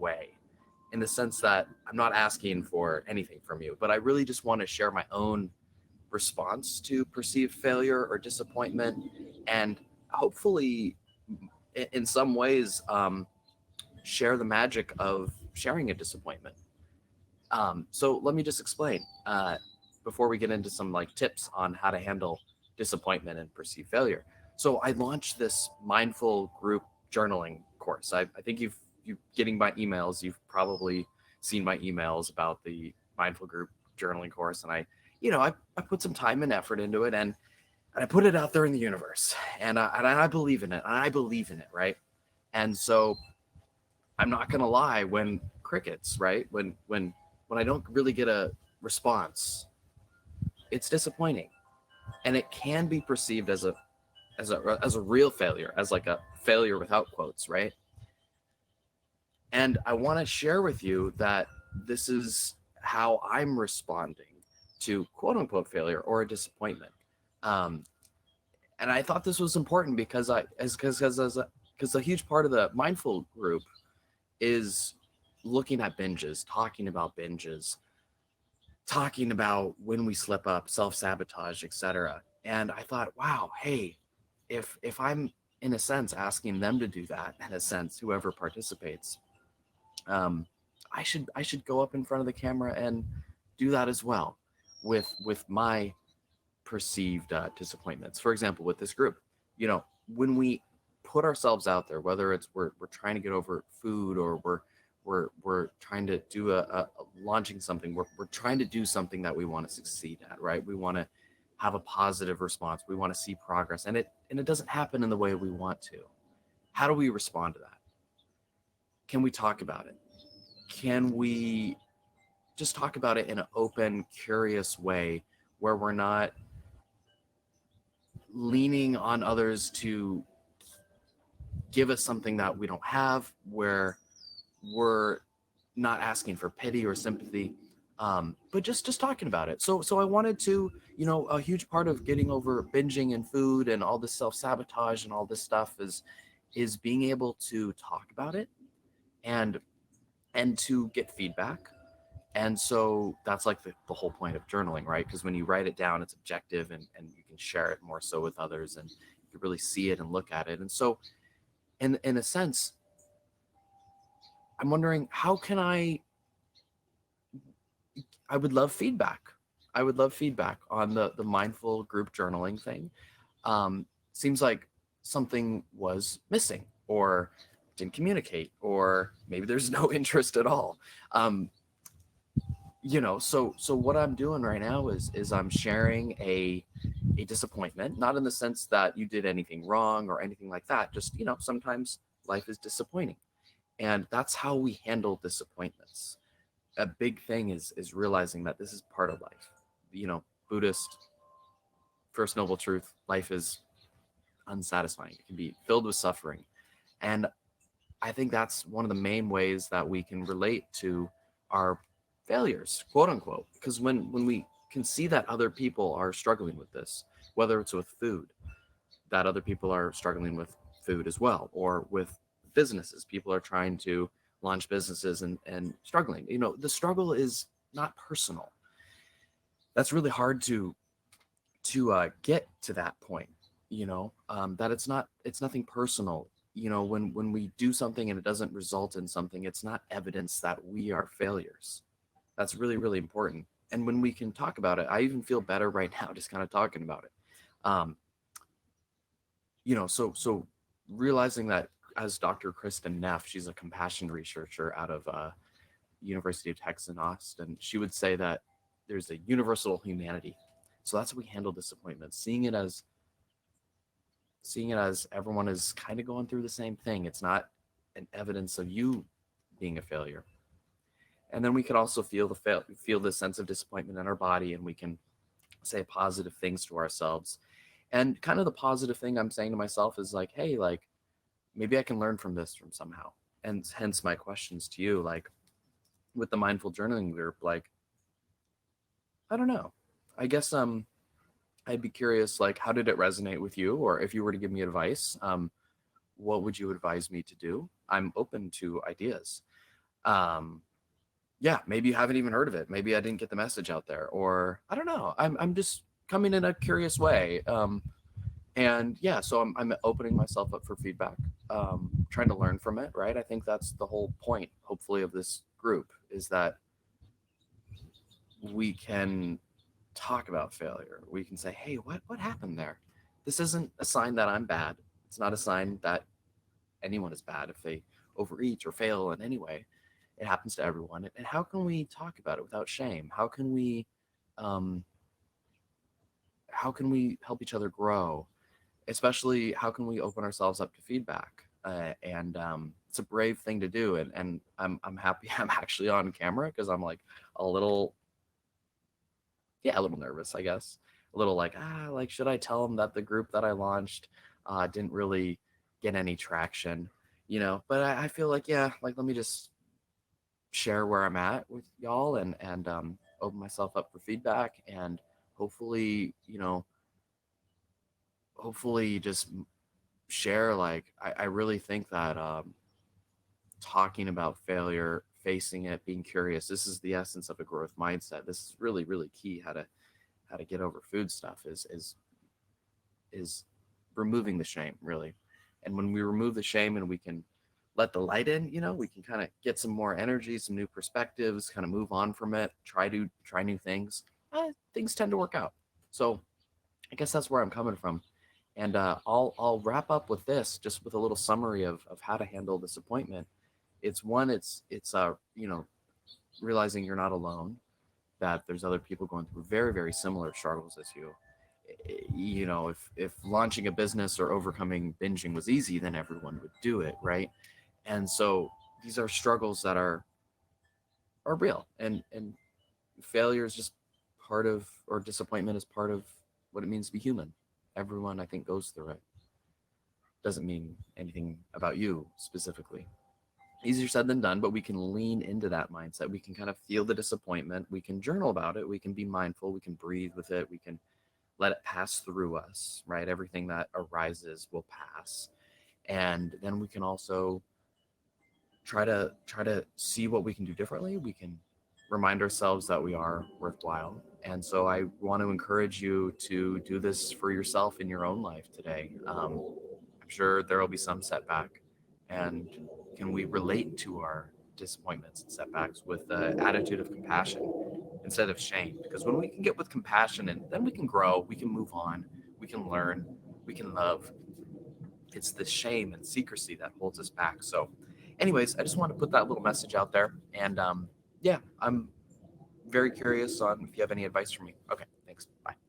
way, in the sense that I'm not asking for anything from you, but I really just want to share my own response to perceived failure or disappointment, and hopefully, in some ways, share the magic of sharing a disappointment. So let me just explain before we get into some like tips on how to handle disappointment and perceived failure. So I launched this mindful group journaling course. I think you getting my emails. You've probably seen my emails about the mindful group journaling course, and I put some time and effort into it, and I put it out there in the universe, and I believe in it. And I believe in it, right? And so I'm not gonna lie, when crickets, right? When I don't really get a response, it's disappointing, and it can be perceived as a real failure, as like a failure without quotes, right? And I want to share with you that this is how I'm responding to quote unquote failure or a disappointment. Um, and I thought this was important because because a huge part of the mindful group is looking at binges, talking about binges, talking about when we slip up, self-sabotage, etc. And I thought, wow, hey, if I'm in a sense asking them to do that, in a sense, whoever participates, um, I should go up in front of the camera and do that as well with my perceived disappointments. For example, with this group, when we put ourselves out there, whether it's we're trying to get over food, or we're trying to do a launching something, we're trying to do something that we want to succeed at, right? We want to have a positive response, we want to see progress, and it doesn't happen in the way we want to. How do we respond to that? Can we talk about it? Can we just talk about it in an open, curious way, where we're not leaning on others to give us something that we don't have, where we're not asking for pity or sympathy, but just talking about it. So I wanted to, a huge part of getting over binging and food and all this self-sabotage and all this stuff is being able to talk about it, and to get feedback. And so that's like the whole point of journaling, right? Because when you write it down, it's objective, and you can share it more so with others, and you can really see it and look at it. And so in a sense, I'm wondering, how can I would love feedback. I would love feedback on the mindful group journaling thing. Seems like something was missing, or didn't communicate, or maybe there's no interest at all. So what I'm doing right now is I'm sharing a disappointment, not in the sense that you did anything wrong or anything like that. Just, sometimes life is disappointing, and that's how we handle disappointments. A big thing is realizing that this is part of life. Buddhist first noble truth: life is unsatisfying. It can be filled with suffering, and I think that's one of the main ways that we can relate to our failures, quote unquote, because when we can see that other people are struggling with this, whether it's with food, that other people are struggling with food as well, or with businesses, people are trying to launch businesses and struggling. The struggle is not personal. That's really hard to get to that point. That it's nothing personal. When we do something and it doesn't result in something, it's not evidence that we are failures. That's really, really important. And when we can talk about it, I even feel better right now just kind of talking about it. Um, so realizing that, as Dr. Kristin Neff, she's a compassion researcher out of University of Texas in Austin, she would say that there's a universal humanity. So that's how we handle disappointment, seeing it as everyone is kind of going through the same thing. It's not an evidence of you being a failure. And then we can also feel this sense of disappointment in our body, and we can say positive things to ourselves. And kind of the positive thing I'm saying to myself is like, hey, like, maybe I can learn from this from somehow. And hence my questions to you, like with the mindful journaling group, like, I don't know. I guess I'd be curious, like, how did it resonate with you? Or if you were to give me advice, what would you advise me to do? I'm open to ideas. Um, yeah, maybe you haven't even heard of it. Maybe I didn't get the message out there, or I don't know. I'm just coming in a curious way. And yeah, so I'm opening myself up for feedback, trying to learn from it, right? I think that's the whole point, hopefully, of this group, is that we can talk about failure. We can say, hey, what happened there? This isn't a sign that I'm bad. It's not a sign that anyone is bad if they overeat or fail in any way. It happens to everyone. And how can we talk about it without shame? Um, how can we help each other grow? Especially, how can we open ourselves up to feedback? And It's a brave thing to do. And I'm happy I'm actually on camera, because I'm like a little, yeah, a little nervous, I guess. A little like, like, should I tell them that the group that I launched didn't really get any traction, But I feel like, yeah, like, let me just share where I'm at with y'all, and open myself up for feedback, and hopefully, hopefully just share, like, I really think that talking about failure, facing it, being curious, this is the essence of a growth mindset. This is really, really key. How to get over food stuff is removing the shame, really. And when we remove the shame and we can let the light in, we can kind of get some more energy, some new perspectives, kind of move on from it, try new things. Things tend to work out. So I guess that's where I'm coming from. And I'll wrap up with this, just with a little summary of how to handle disappointment. It's realizing you're not alone, that there's other people going through very, very similar struggles as you. If launching a business or overcoming binging was easy, then everyone would do it, right? And so these are struggles that are real, and failure is just part of, or disappointment is part of what it means to be human. Everyone, I think, goes through it. Doesn't mean anything about you specifically. Easier said than done, but we can lean into that mindset. We can kind of feel the disappointment. We can journal about it. We can be mindful. We can breathe with it. We can let it pass through us, right? Everything that arises will pass. And then we can also try to see what we can do differently. We can remind ourselves that we are worthwhile. And so I want to encourage you to do this for yourself in your own life today. I'm sure there will be some setback. And can we relate to our disappointments and setbacks with the attitude of compassion instead of shame? Because when we can get with compassion, and then we can grow, we can move on, we can learn, we can love. It's the shame and secrecy that holds us back. So, anyways, I just want to put that little message out there. And yeah, I'm very curious on if you have any advice for me. Okay, thanks. Bye.